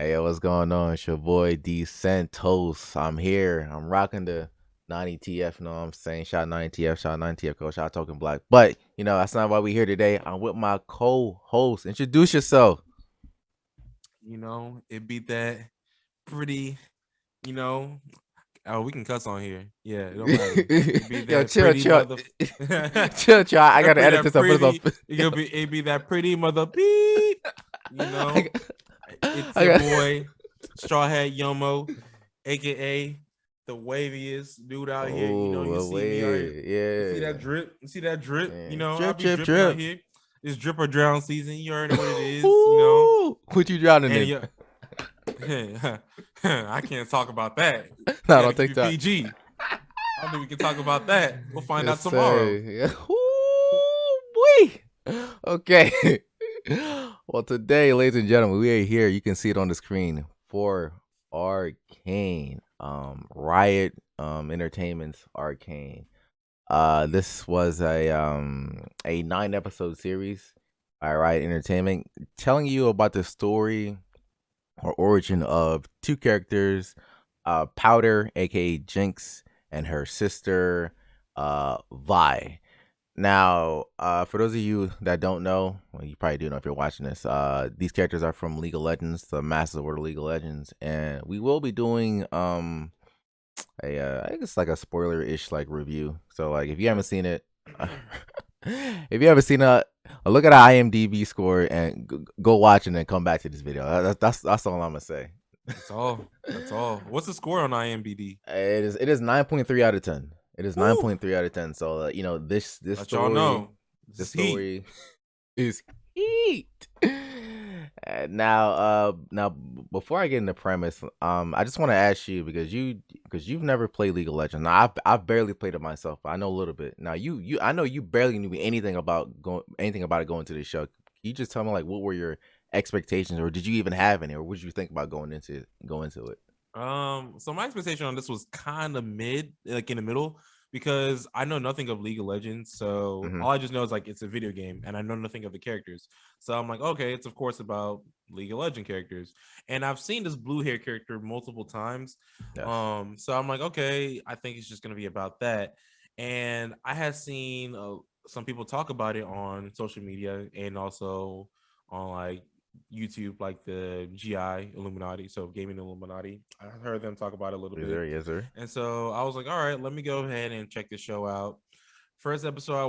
Hey, what's going on? It's your boy Dcentos. I'm here. I'm rocking the 90TF. You know what I'm saying? Shout out 90TF, shout out 90TF, coach. Shout out Talking Black. But, that's not why we're here today. I'm with my co host. Introduce yourself. It beat that pretty, you know. Oh, we can cuss on here. Yeah, it don't matter. It be Yo, that chill, pretty chill. mother. Chill, chill. I got It to be edit this that up. First off. pretty. It be that pretty mother beep. You I know, got, it's I your got, boy StrawhatYomo, aka the waviest dude out here. You oh, see me out here. wait. You see Yeah. that drip? You see that drip? Man. I'll Drip, be drip, dripping out drip. here. It's drip or drown season. You already know what it is. Ooh, what you drowning And in? yeah. I can't talk about that. We Not got on to keep it TikTok. PG. I don't think we can talk about that. We'll find Yes, out tomorrow. sir. Yeah. Ooh, boy. Okay. Well, today, ladies and gentlemen, we are here. You can see it on the screen for Arcane. Riot Entertainment's Arcane. This was a 9 episode series by Riot Entertainment, telling you about the story or origin of two characters, Powder, aka Jinx, and her sister, Vi. Now, for those of you that don't know, well, you probably do know if you're watching this. These characters are from League of Legends, the Masters of World of League of Legends, and we will be doing I guess like a spoiler-ish like review. So like if you haven't seen it, if you haven't seen it, look at our IMDb score and go watch it and then come back to this video. That's all I'm gonna say. That's all. That's all. What's the score on IMDb? It is 9.3 out of 10. It is Woo! 9.3 out of 10. So this Let y'all story, know. This this is heat. story is heat. Before I get into premise, I just want to ask you because you've never played League of Legends. Now I've barely played it myself, but I know a little bit. Now I know you barely knew anything about it going to this show. Can you just tell me like what were your expectations, or did you even have any, or what did you think about going into it? So my expectation on this was kind of mid, like in the middle, because I know nothing of League of Legends. So Mm-hmm. all I just know is like it's a video game, and I know nothing of the characters. So I'm like, okay, it's of course about League of Legend characters, and I've seen this blue hair character multiple times. Yes. So I'm like, okay, I think it's just gonna be about that. And I had seen some people talk about it on social media and also on like YouTube, like the GI Illuminati, so Gaming Illuminati. I heard them talk about it a little Yes, bit. sir. Yes, sir. And so I was like, all right, let me go ahead and check the show out. First episode I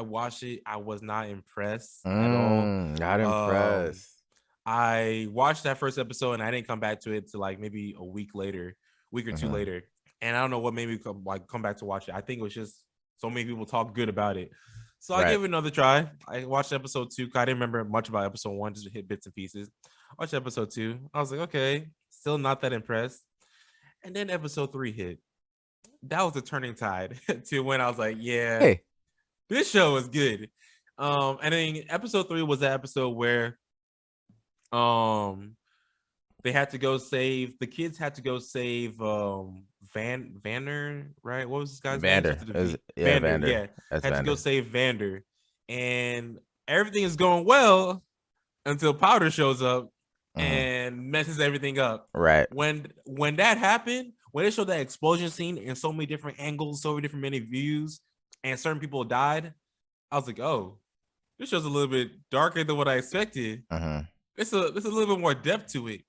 watched it. I was not impressed at all. Not Um, impressed. I watched that first episode and I didn't come back to it till like maybe week or two Mm-hmm. later. And I don't know what made me come back to watch it. I think it was just so many people talk good about it. So I Right. gave it another try. I watched episode 2. I didn't remember much about episode 1, just hit bits and pieces. I watched episode 2. I was like, okay, still not that impressed. And then episode 3 hit. That was a turning tide to when I was like, yeah, Hey. this show is good. And then episode 3 was the episode where um they had to go save the kids had to go save Vander, right? What was this guy's name? Vander. Starts with a V. Yeah, Vander, Vander. yeah. That's Had to go Vander. save Vander. And everything is going well until Powder shows up Mm-hmm. and messes everything up. Right. When that happened, when they showed that explosion scene in so many different angles, so many views, and certain people died, I was like, oh, this show's a little bit darker than what I expected. Mm-hmm. It's a little bit more depth to it.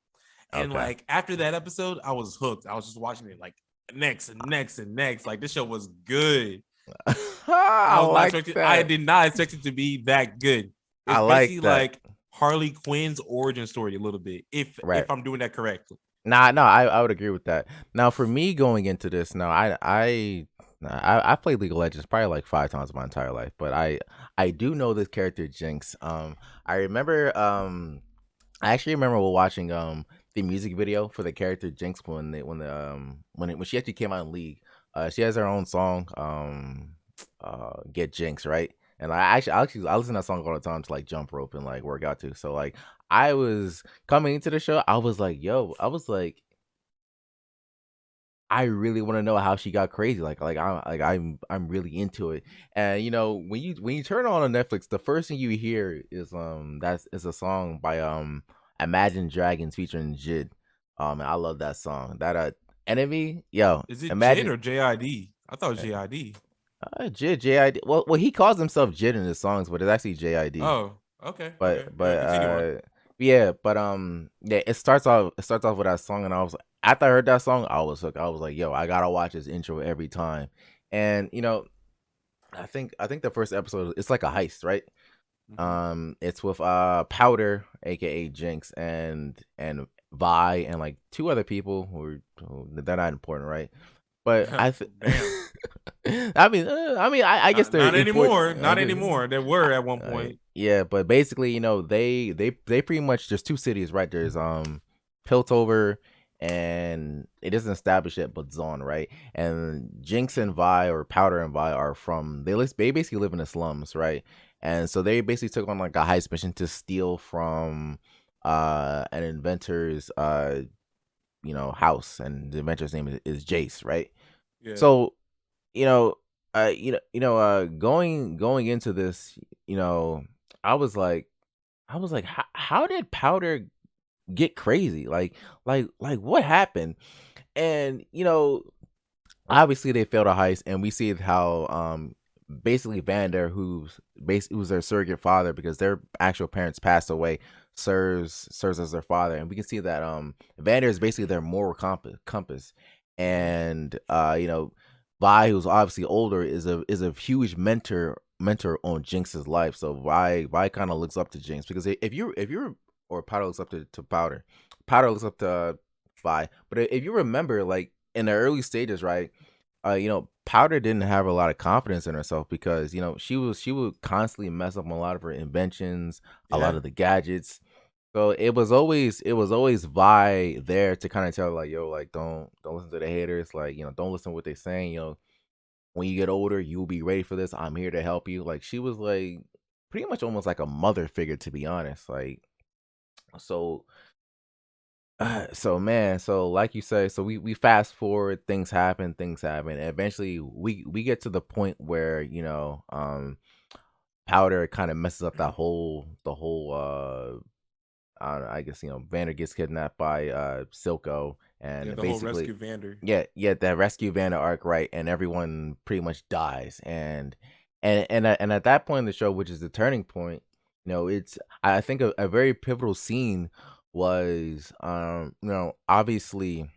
And Okay. like after that episode, I was hooked. I was just watching it like next and next and next. Like this show was good. I I was not like expecting. I that. did not expect it to be that good. I It's like basically that. like Harley Quinn's origin story a little bit, Right. if I'm doing that correctly. Nah, no, I would agree with that. Now, for me going into this, now I played League of Legends probably like 5 times in my entire life, but I do know this character Jinx. I remember I actually remember watching the music video for the character Jinx when she actually came out in League. She has her own song, Get Jinx, right? And I listen to that song all the time to like jump rope and like work out to. So like I was coming into the show, I was like, I really want to know how she got crazy. I'm really into it. And when you turn on Netflix, the first thing you hear is that's is a song by Imagine Dragons featuring Jid. I love that song. That Enemy, yo, Is it Jid imagine or JID? I thought it was JID. Jid JID. Well, he calls himself Jid in his songs, but it's actually JID. Oh, okay, But okay. Yeah, but continue on. yeah, but yeah, it starts off with that song, and I was after I heard that song, I was hooked. I was like, yo, I gotta watch this intro every time. And I think the first episode it's like a heist, right? Hmm. It's with Powder, aka Jinx, and Vi, and like two other people who they're not important, right? But Damn. I guess they're Not important. anymore. Not anymore. They were at one point. Yeah, but basically, they pretty much there's two cities, right? There's Piltover, and it isn't established yet, but Zon, right? And Jinx and Vi, or Powder and Vi, are from they basically live in the slums, right? And so they basically took on like a heist mission to steal from an inventor's house, and the inventor's name is Jace, right? Yeah. So you know, going into this, I was like, how did Powder get crazy? Like what happened? And obviously they failed a heist, and we see how basically Vander, who's their surrogate father because their actual parents passed away, serves as their father, and we can see that Vander is basically their moral compass. Hmm. And Vi, who's obviously older, is a huge mentor on Jinx's life. So Vi kind of looks up to Jinx, because if you're or Powder looks up to Powder. Powder looks up to Vi. But if you remember, like in the early stages, right? Powder didn't have a lot of confidence in herself, because she would constantly mess up on a lot of her inventions, a lot Yeah. of the gadgets. So it was always Vi there to kind of tell her, like, yo, like, don't listen to the haters, like, don't listen to what they're saying. When you get older, you'll be ready for this. I'm here to help you. Like, she was like pretty much almost like a mother figure, to be honest. Like, so so man, so like you say, so we fast forward, things happen, and eventually we get to the point where Powder kind of messes up the whole I don't know, I guess Vander gets kidnapped by Silco, Yeah. and The whole basically rescue Vander. yeah, that rescue Vander arc, right? And everyone pretty much dies, and at that point in the show, which is the turning point, it's I think a very pivotal scene was obviously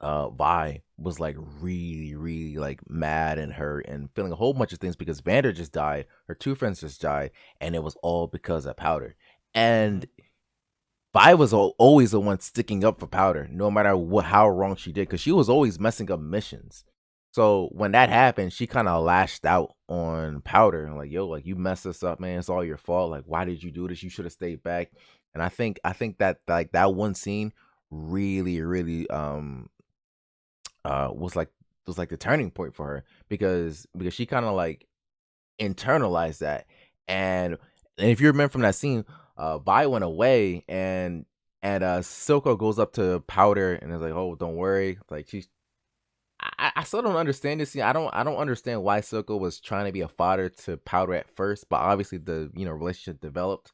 Vi was like really, really like mad and hurt and feeling a whole bunch of things because Vander just died, her two friends just died, and it was all because of Powder. Hmm. And Vi was always the one sticking up for Powder, no matter how wrong she did, because she was always messing up missions. So when that happened, she kind of lashed out on Powder and like, yo, like, you messed this up, man. It's all your fault. Like, why did you do this? You should have stayed back. And I think that like that one scene really, really was like the turning point for her, because she kind of like internalized that. And if you remember from that scene, Vi went away, and Silco goes up to Powder and is like, "Oh, don't worry." Like, she's I still don't understand this scene. I don't understand why Silco was trying to be a father to Powder at first, but obviously the relationship developed.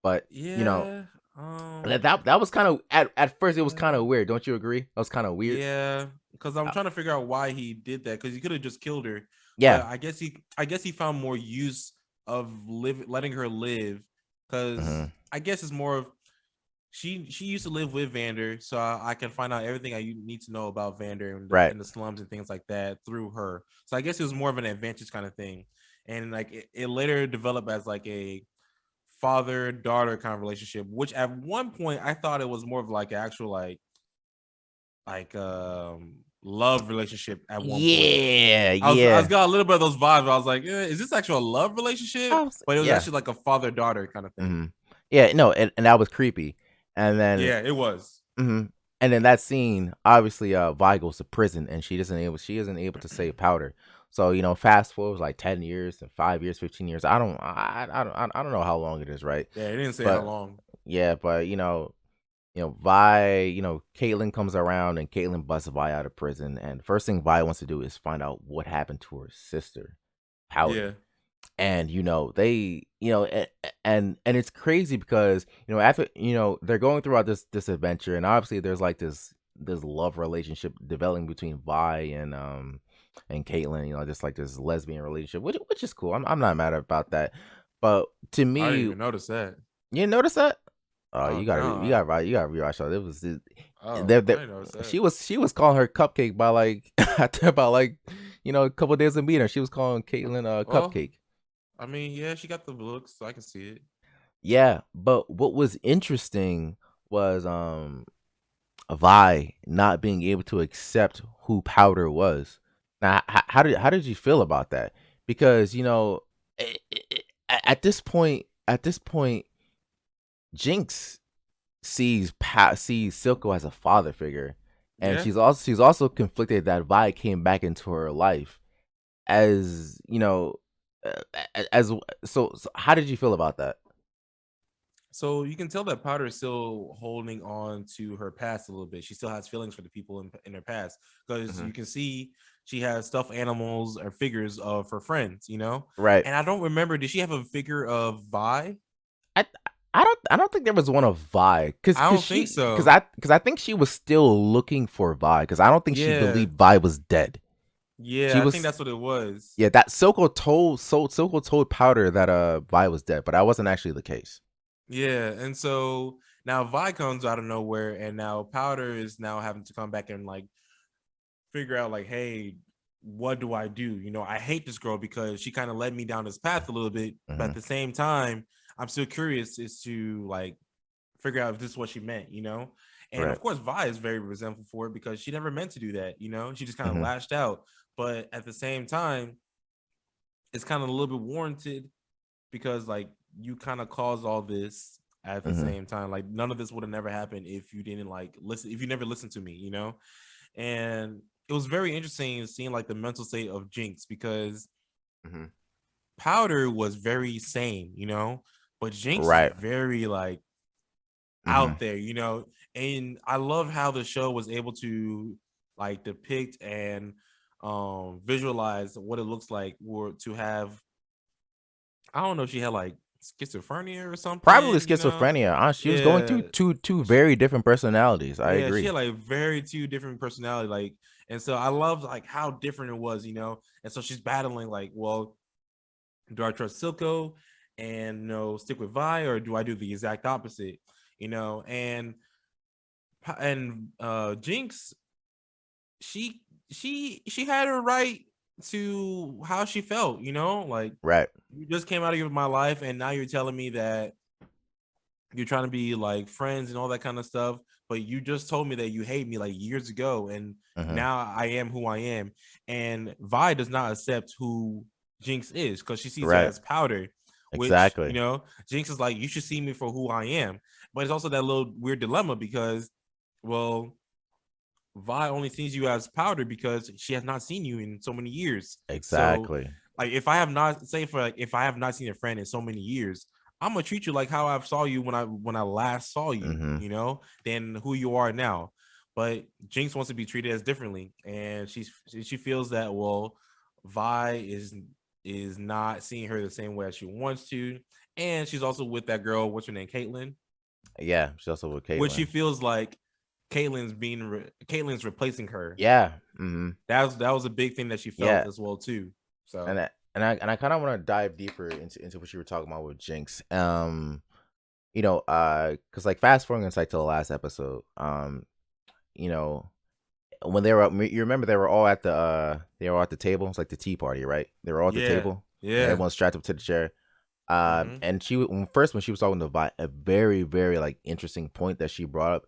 But Yeah. that was kind of at first, it was kind Yeah. of weird. Don't you agree? That was kind of weird. Yeah, because I'm Uh, trying to figure out why he did that. Because he could have just killed her, yeah. but I guess he found more use of letting her live. Because Hmm. I guess it's more of she used to live with Vander, so I can find out everything I need to know about Vander and Right. the slums and things like that through her. So I guess it was more of an advantage kind of thing, and like it later developed as like a father daughter kind of relationship. Which at one point I thought it was more of like an actual like love relationship at one point. Yeah. I was Yeah. got a little bit of those vibes. I was like, is this actual love relationship? But it was Yeah. actually like a father daughter kind of thing. Hmm. Yeah. No, and that was creepy. And then Yeah, it was. hmm and then that scene, obviously, Vi goes to prison, and she isn't able to save Powder. So fast forward like 10 years, and 5 years, 15 years. I don't know how long it is, right? Yeah, it didn't say how But long. yeah, but Vi, Caitlyn comes around, and Caitlyn busts Vi out of prison, and first thing Vi wants to do is find out what happened to her sister, Yeah, Powder. and they and it's crazy because after they're going throughout this adventure, and obviously there's like this love relationship developing between Vi and Caitlyn, just like this lesbian relationship, which is cool. I'm not mad about that, but to I didn't me, even notice that. you didn't notice that. Oh, Oh no. you gotta rewatch that. It was Oh, there I didn't notice that. she was calling her cupcake by like after about like a couple days of meeting her. She was calling Caitlyn Well, cupcake. I mean, yeah, she got the looks, so I can see it. Yeah, but what was interesting was Vi not being able to accept who Powder was. Now, how did you feel about that? Because at this point, Jinx sees Silco as a father figure, and Yeah. she's also conflicted that Vi came back into her life as as so. How did you feel about that? So you can tell that Powder is still holding on to her past a little bit. She still has feelings for the people in her past because Hmm. you can see she has stuffed animals or figures of her friends, you know? Right. And I don't remember, did she have a figure of Vi? I I don't think there was one of Vi because I because don't think she because so. I think she was still looking for Vi because I don't think she Yeah. believed Vi was dead. She Yeah, I think was that's what it was. Yeah, that Silco told Powder that Vi was dead, but that wasn't actually the case. Yeah, and so now Vi comes out of nowhere, and now Powder is now having to come back and like figure out like, hey, what do I do? You know, I hate this girl because she kind of led me down this path a little bit, but Hmm. at the same time, I'm still curious as to like figure out if this is what she meant, you know? And Right. of course, Vi is very resentful for it because she never meant to do that, you know? She just kind of Hmm. lashed out. But at the same time, it's kind of a little bit warranted because like you kind of caused all this at the Hmm. same time. Like none of this would have never happened if you didn't like listen, if you never listened to me, you know? And it was very interesting seeing like the mental state of Jinx because Hmm. Powder was very sane, you know, but Jinx is Right. very like Hmm. out there, you know. And I love how the show was able to like depict and visualize what it looks like or to have, I don't know if she had like schizophrenia or Probably something, you know. schizophrenia. She was going through Yeah. two very different personalities. I Yeah, she agree. had like very two different personality, like, and so I love like how different it was, you know. And so she's battling like, well, do I trust Silco and stick with Vi, or do I do the exact opposite, you know? And Jinx, she she had her right to how she felt, you know, like Right. you just came out of my life and now you're telling me that you're trying to be like friends and all that kind of stuff, but you just told me that you hate me like years ago, and Hmm. now I am who I am. And Vi does not accept who Jinx is because she sees her Right. as Powder, which, Exactly. Jinx is like, you should see me for who I am. But it's also that little weird dilemma because, well, Vi only sees you as Powder because she has not seen you in so many years. So, Exactly. like, if I have not say for like if I have not seen a friend in so many years, I'm gonna treat you like how I saw you when I last saw you, Hmm. than who you are now. But Jinx wants to be treated as differently, and she feels that, well, Vi is not seeing her the same way as she wants to, and she's also with that girl. What's her name? Caitlyn, Yeah, she's also with which she Caitlyn. feels like Caitlyn's replacing her. Yeah. Hmm. That was a big thing that she Yeah. felt as well too. And So I kind of want to dive deeper into what you were talking about with Jinx. Because like fast forwarding inside to the last episode, you know, when they were you remember they were all at the table. It's like the tea party, right? They were all at the yeah, table, and yeah, everyone's strapped up to the chair. hmm, And when she was talking to Vi, a very very like interesting point that she brought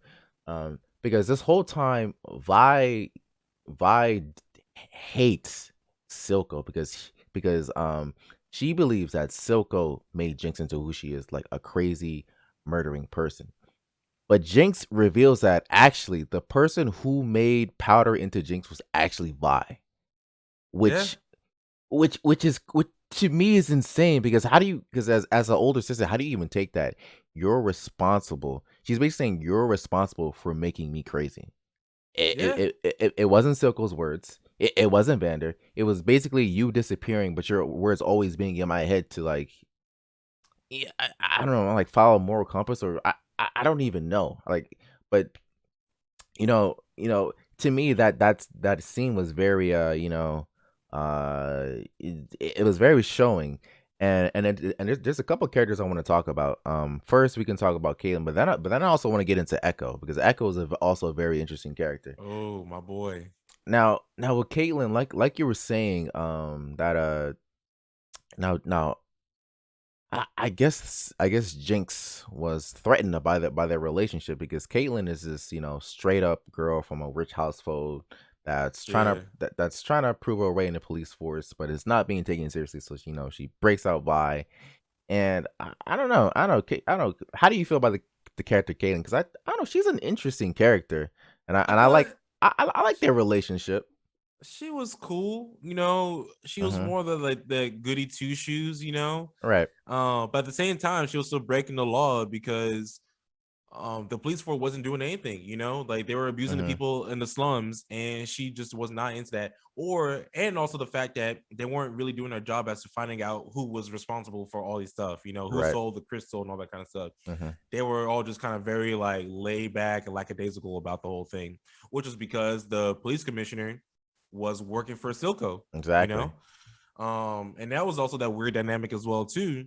up, because this whole time Vi hates Silco because she believes that Silco made Jinx into who she is, like a crazy murdering person. But Jinx reveals that actually the person who made Powder into Jinx was actually Vi, yeah, which which to me is insane because how do you because as an older sister, how do you even take that? You're responsible. She's basically saying you're responsible for making me crazy. It yeah, it wasn't Silco's words. It wasn't Vander. It was basically you disappearing, but your words always being in my head to like, yeah, I don't know, like follow moral compass, or I don't even know, like, but to me that scene was very it was very showing, and there's a couple characters I want to talk about. First we can talk about Caitlyn, but then I also want to get into Echo, because Echo is also a very interesting character. Oh, my boy. Now with Caitlyn, like you were saying, that now I guess Jinx was threatened by their relationship, because Caitlyn is this straight up girl from a rich household Yeah. that's trying to prove her way in the police force, but it's not being taken seriously. So she breaks out by, and I don't know, I don't know. How do you feel about the character Caitlyn? Because I don't know, she's an interesting character, and I I feel like like I like their relationship. she was cool. She was Mm-hmm. more the goody two shoes. Right. But at the same time, she was still breaking the law because the police force wasn't doing anything. Like they were abusing the Mm-hmm. people in the slums, and she just was not into that. And also the fact that they weren't really doing their job as to finding out who was responsible for all these stuff. Who Right. sold the crystal and all that kind of stuff. Mm-hmm. They were all just kind of very like laid back and lackadaisical about the whole thing, which is because the police commissioner was working for Silco, you Exactly. know. And that was also that weird dynamic as well too,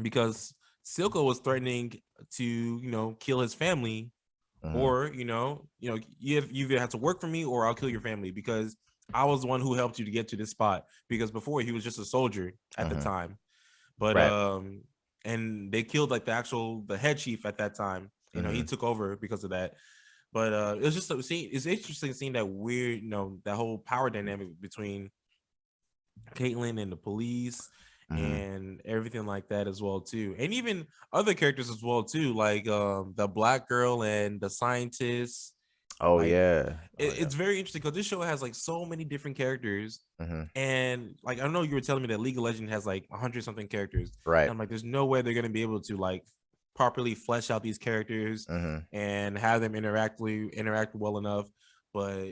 because Silco was threatening to, kill his family, Mm-hmm. or you either have to work for me or I'll kill your family, because I was the one who helped you to get to this spot. Because before he was just a soldier at the Mm-hmm. time, but Right. and they killed like the head chief at that time. He Mm-hmm. took over because of that. But it was just it's interesting seeing that weird, that whole power dynamic between Caitlyn and the police Mm-hmm. and everything like that as well too, and even other characters as well too, like the black girl and the scientist. Oh Like yeah. Oh yeah. it's very interesting because this show has like so many different characters, Mm-hmm. and like I know you were telling me that League of Legends has like 100 something characters, Right. and I'm like, there's no way they're gonna be able to like properly flesh out these characters Mm-hmm. and have them interact well enough, but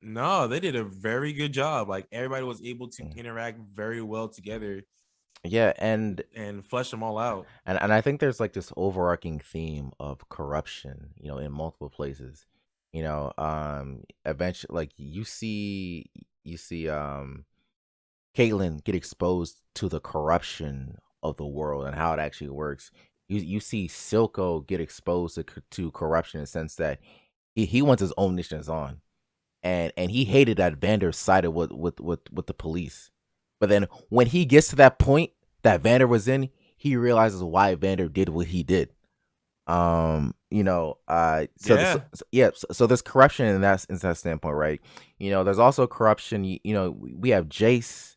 no, they did a very good job. Like everybody was able to interact very well together Yeah, and flesh them all out. and I think there's like this overarching theme of corruption, in multiple places. Eventually, like you see Caitlyn get exposed to the corruption of the world and how it actually works. You see Silco get exposed to corruption, in the sense that he wants his own mission on, and he hated that Vander sided with the police. But then when he gets to that point that Vander was in, he realizes why Vander did what he did. Yeah, Yeah, so there's corruption in that standpoint, right? There's also corruption. We have Jace,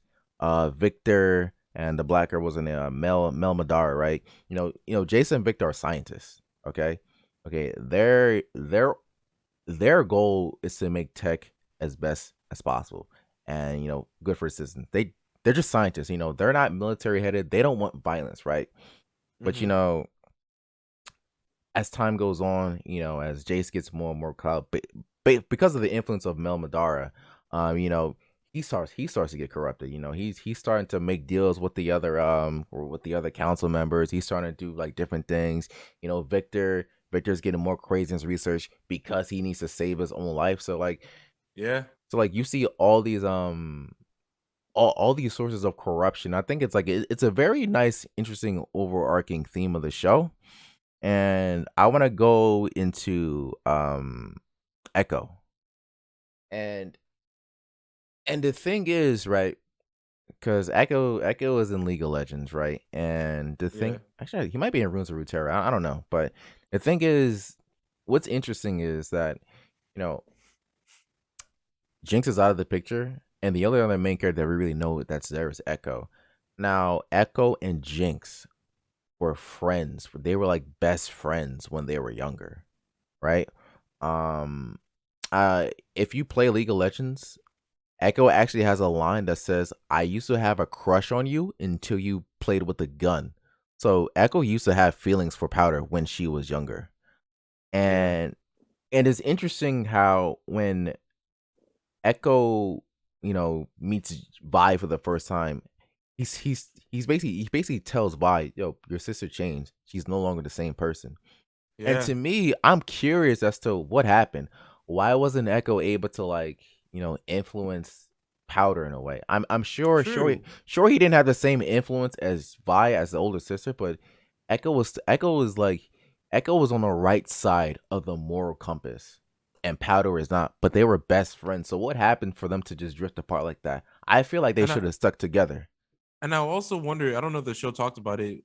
Victor, and the black girl was in Mel Madara, right? Jace and Victor are scientists. Okay, their goal is to make tech as best as possible, and good for citizens. They're just scientists. They're not military headed. They don't want violence, right? But hmm as time goes on, as Jace gets more and more clout, because of the influence of Mel Madara, he starts to get corrupted. He's starting to make deals with the other or with the other council members. He's starting to do like different things. Victor's getting more crazy in his research because he needs to save his own life. yeah, So like you see all these all these sources of corruption. I think it's a very nice, interesting overarching theme of the show, and I want to go into Echo. And the thing is, right, because Echo is in League of Legends, right? And the yeah, thing, actually, he might be in Runes of Runeterra. I don't know, but the thing is, what's interesting is that you know Jinx is out of the picture, and the only other main character that we really know that's there is Echo. Now, Echo and Jinx were friends. They were like best friends when they were younger, right? Um, if you play League of Legends, Echo actually has a line that says, "I used to have a crush on you until you played with a gun." So Echo used to have feelings for Powder when she was younger, yeah, and it's interesting how when Echo, meets Vi for the first time, he basically tells Vi, "Yo, your sister changed. She's no longer the same person." And Yeah. to me, I'm curious as to what happened. Why wasn't Echo able to like, influence Powder in a way? I'm True. sure he didn't have the same influence as Vi as the older sister, but Echo was on the right side of the moral compass, and Powder is not. But they were best friends. So what happened for them to just drift apart like that? I feel like they And I should have stuck together. and I also wonder, I don't know if the show talked about it.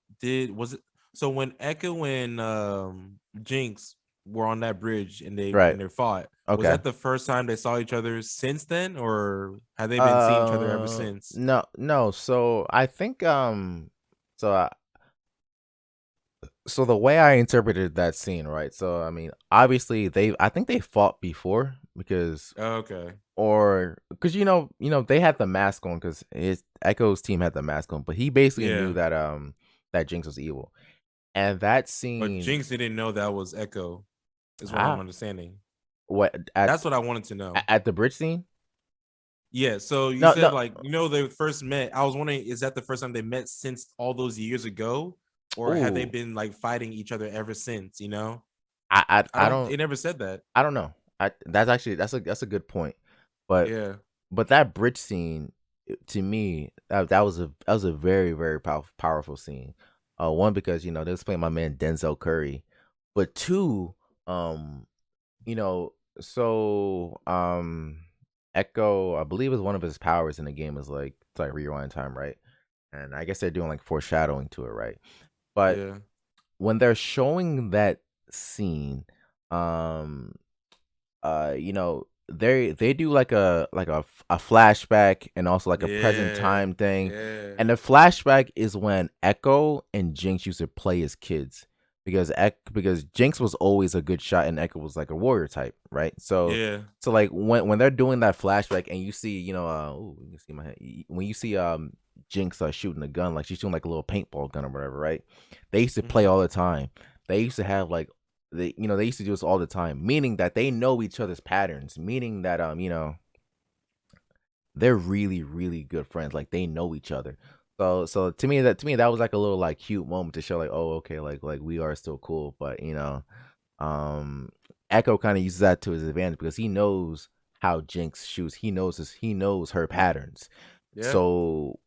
Was it so when Echo and Jinx were on that bridge and Right. they fought, was Okay. that the first time they saw each other since then, or have they been seeing each other ever since? No, no. So I think so I, so the way I interpreted that scene, right? So I mean, obviously I think they fought before because Okay. or because they had the mask on because his Echo's team had the mask on, but he basically knew Yeah. that Jinx was evil, and that But scene, Jinx didn't know that was Echo, is what I'm ah, understanding. what That's what I wanted to know. at the bridge scene? Yeah, so you No, said no. like they first met. I was wondering, is that the first time they met since all those years ago, or have they Oh, been like fighting each other ever since? I I don't. don't It never said that. I don't know. That's a good point, but Yeah. that bridge scene, to me, that was a very very powerful scene. One because they was playing my man Denzel Curry, but two, um, you know, so Echo, I believe, is one of his powers in the game is like to like rewind time, right? And I guess they're doing like foreshadowing to it, right? But Yeah. when they're showing that scene, um they do like a flashback and also like a present Yeah. time thing, Yeah. and the flashback is when Echo and Jinx used to play as kids because Jinx was always a good shot and Echo was like a warrior type, right? Yeah. So like when they're doing that flashback and you see ooh, you can see my head. When you see Jinx shooting a gun, like she's shooting like a little paintball gun or whatever, right? They used to play Hmm. all the time. They used to have like they used to do this all the time, meaning that they know each other's patterns, meaning that they're really really good friends, like they know each other. So to me that was like a little like cute moment to show like, oh, okay, like we are still cool. But um Echo kind of uses that to his advantage because he knows how Jinx shoots. He knows her patterns. Yeah. So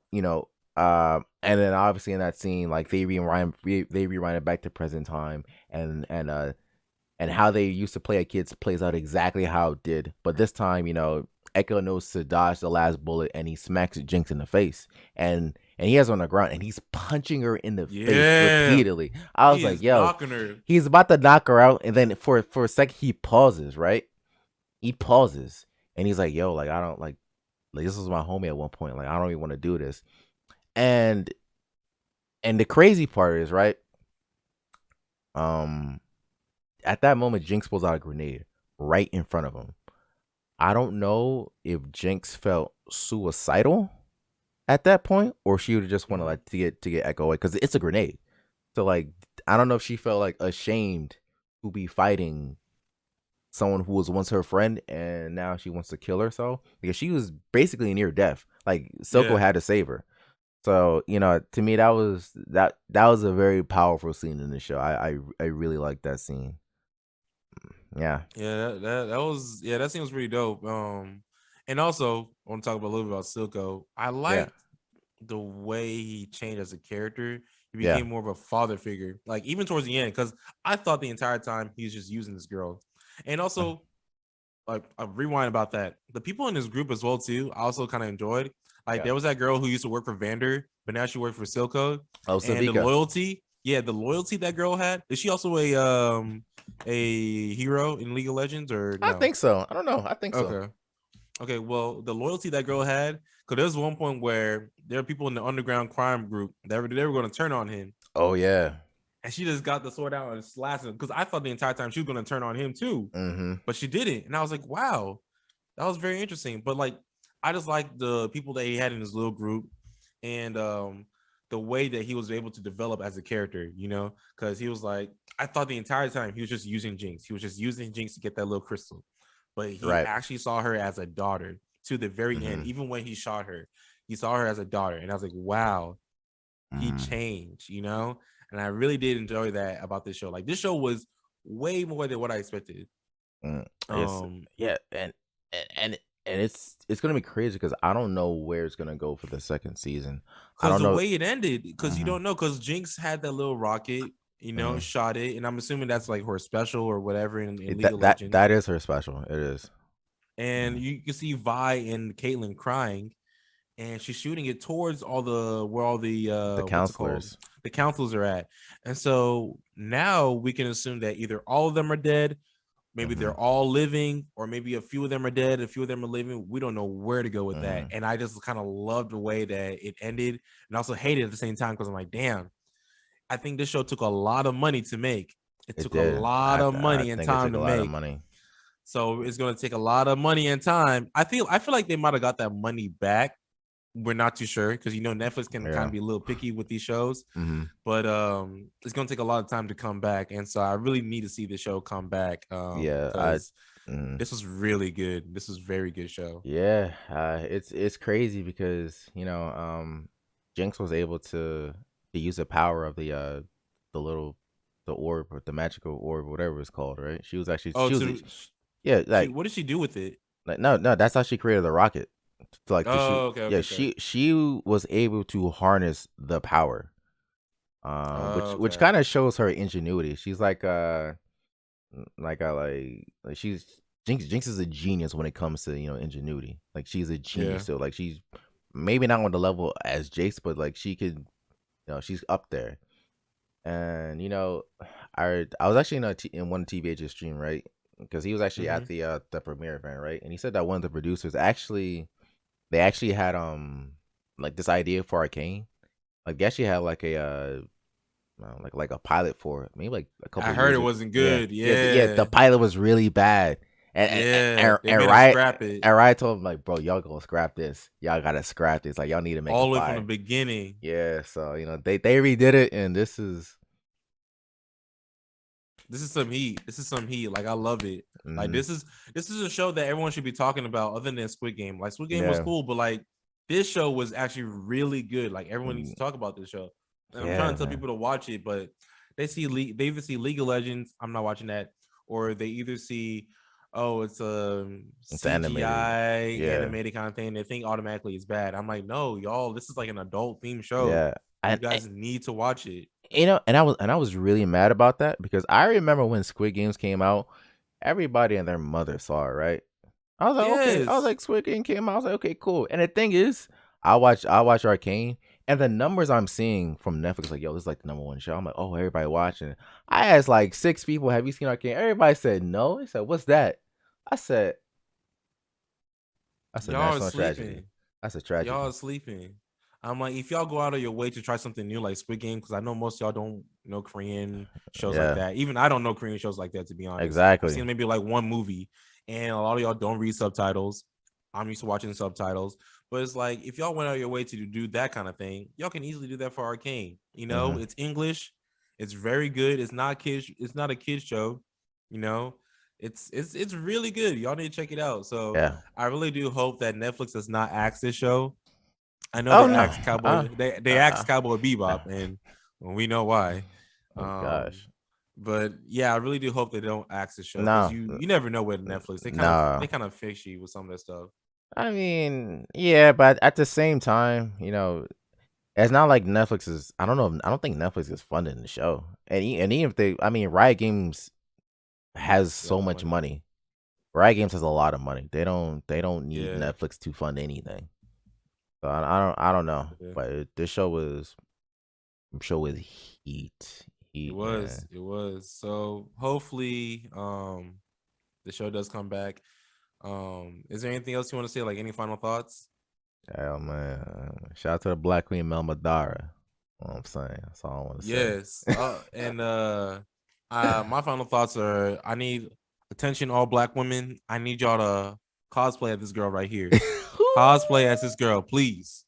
and then obviously in that scene, like they rewind it back to present time, and how they used to play at kids plays out exactly how it did. But this time, Echo knows to dodge the last bullet, and he smacks Jinx in the face, and he has her on the ground, and he's punching her in the face Yeah. repeatedly. I was He like, is yo, knocking her. he's about to knock her out, and then for a second he pauses, right? He pauses, and he's like, yo, like I don't like this was my homie at one point. Like I don't even want to do this, and the crazy part is right. Um, at that moment, Jinx pulls out a grenade right in front of him. I don't know if Jinx felt suicidal at that point, or she would just want to Hmm. like to get Echo away because it's a grenade. So like, I don't know if she felt like ashamed to be fighting someone who was once her friend and now she wants to kill herself because she was basically near death. Like Silco Yeah. had to save her. So to me that was a very powerful scene in the show. I really like that scene. Yeah, Yeah, that was, yeah, that seems pretty dope. And also I want to talk about a little bit about Silco. I yeah, liked the way he changed as a character. He yeah. became more of a father figure, like even towards the end, because I thought the entire time he was just using this girl. And also, like a rewind about that, the people in this group as well too, I also kind of enjoyed. Like Yeah. there was that girl who used to work for Vander, but now she worked for Silco, Oh, and Savika. the loyalty that girl had. Is she also a hero in League of Legends or I no? think so. I don't know. I think so. Okay. Okay, well, the loyalty that girl had, because there was one point where there are people in the underground crime group that they were going to turn on him, Oh yeah. and she just got the sword out and slashed him. Because I thought the entire time she was going to turn on him too, Mm-hmm. but she didn't, and I was like, wow, that was very interesting. But like, I just like the people that he had in his little group, and the way that he was able to develop as a character. Because he was like, I thought the entire time he was just using Jinx. He was just using Jinx to get that little crystal. but he Right. actually saw her as a daughter to the very end. Mm-hmm. Even when he shot her, he saw her as a daughter, and I was like, wow, he Mm-hmm. changed, you know. And I really did enjoy that about this show. Like this show was way more than what I expected. It's Um, yeah, and and it's gonna be crazy because I don't know where it's gonna go for the second season. I because don't the know. way it ended, because you Hmm. don't know, because Jinx had that little rocket, you know, Hmm. shot it, and I'm assuming that's like her special or whatever in League That of that Legends. that is her special. It is. And Mhm. you can see Vi and Caitlyn crying, and she's shooting it towards all the where all the The what's it called, counselors. the councils are at. And so now we can assume that either all of them are dead, maybe Hmm. they're all living, or maybe a few of them are dead, a few of them are living. We don't know where to go with that. Hmm. And I just kind of loved the way that it ended, and also hated it at the same time because I'm like, damn, I think this show took a lot of money to make. It It took a did. lot of I money and think it time took to a lot of make. money. So it's gonna take a lot of money and time. I feel like they might have got that money back. We're not too sure because you know Netflix can kind Yeah. of be a little picky with these shows, Hmm. but it's gonna take a lot of time to come back, and so I really need to see the show come back Yeah. because Mm, this was really good. This was very good show. yeah. It's crazy because Jinx was able to use the power of the little the orb or the magical orb, whatever it's called, right? She was actually Oh, she was to yeah, she what did she do with it? no, that's how she created the rocket. To shoot. Oh, okay, Yeah, okay, okay. she was able to harness the power. Oh, Which okay. kind of shows her ingenuity. She's like she's Jinx is a genius when it comes to ingenuity. Like she's a Yeah. genius. So like she's maybe not on the level as Jace, but like she could, she's up there. And I was actually in one of TVH's stream, right? Because he was actually Mm-hmm. at the premiere event, right? And he said that one of the producers actually they actually had like this idea for Arcane. Like they actually had like a like a pilot for it, maybe like a couple I heard years it ago. wasn't Yeah, good. yeah. The Yeah. pilot was really bad, and and Yeah. and, They and made him Riot scrap it and Riot told him like, bro, y'all gonna scrap this. Y'all gotta scrap this. Like y'all need to make a all the way from the fire. beginning. Yeah, so they redid it, and this is This is some heat. This is some heat. Like I love it. Like mm, this is a show that everyone should be talking about other than Squid Game. Like Squid Game was yeah, cool, but like this show was actually really good. Like everyone needs mm, to talk about this show. And I'm trying yeah, to tell man. people to watch it, but they either see League of Legends, I'm not watching that, or they either see it's a It's animated. CGI Yeah, animated kind of thing. They think automatically it's bad. I'm like, no, y'all, this is like an adult themed show. yeah. You And guys need to watch it. and I was really mad about that because I remember when Squid Games came out, everybody and their mother saw it, right? I was like, okay. I was Yes. like, Squid Game came out. I was like, okay, cool. And the thing is, I watch Arcane, and the numbers I'm seeing from Netflix, like, yo, this is like the number one show. I'm like, oh, everybody watching it. I asked like 6 people, have you seen Arcane? Everybody said no. They said, what's that? I said, that's a Y'all are national tragedy. sleeping. That's a Y'all tragedy. are sleeping. I'm like, if y'all go out of your way to try something new like Squid Game, because I know most y'all don't know Korean shows like Yeah, that. Even I don't know Korean shows like that, to be honest. I've exactly. seen maybe like one movie, and a lot of y'all don't read subtitles. I'm used to watching subtitles, but it's like if y'all went out of your way to do that kind of thing, y'all can easily do that for Arcane. You know, Hmm. it's English, it's very good. It's not kids. It's not a kids show. You know, it's really good. Y'all need to check it out. So Yeah. I really do hope that Netflix does not axe this show. I know Oh they no. axed Cowboy. They Uh, axed Cowboy Bebop, and we know why. oh Um, gosh. but yeah, I really do hope they don't axe the show because No. you never know with Netflix. They No. kind of fix you with some of that stuff. I mean, yeah, but at the same time, it's not like Netflix is. I don't know. I don't think Netflix is funding the show, and even if they, I mean, Riot Games has Got so the much money. money. Riot Games has a lot of money. They don't need Yeah, Netflix to fund anything. So I don't know, yeah. but this show was It heat, was. man. It was. So hopefully, the show does come back. Is there anything else you want to say? Like any final thoughts? Hell man, shout out to the Black Queen Mel Madara. You know what I'm saying, that's all I want to say. Yes. And my final thoughts are: I need attention, all black women. I need y'all to cosplay as this girl right here. Cosplay as this girl, please,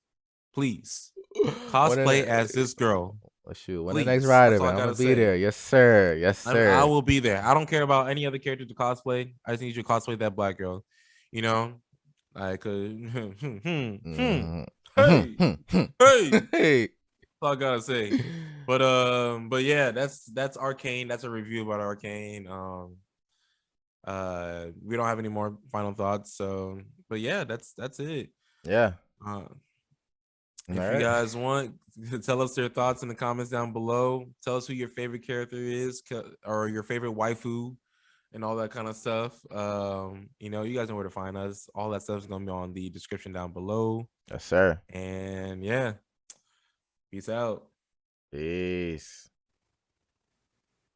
please. What Cosplay as this girl. Well, shoot, when the next Please. ride That's all I event, I'm gonna gotta be say. there. Yes, sir. Yes, I sir. will be there. I don't care about any other character to cosplay. I just need you to cosplay that black girl. You know, like, Mhm. hey, hey. Hey. That's all I gotta say. But yeah, that's Arcane. That's a review about Arcane. We don't have any more final thoughts. So, but yeah, that's it. Yeah. Uh, All if you right. guys want, tell us your thoughts in the comments down below. Tell us who your favorite character is, or your favorite waifu, and all that kind of stuff. You guys know where to find us. All that stuff is gonna be on the description down below. Yes, sir. And yeah, peace out. Peace.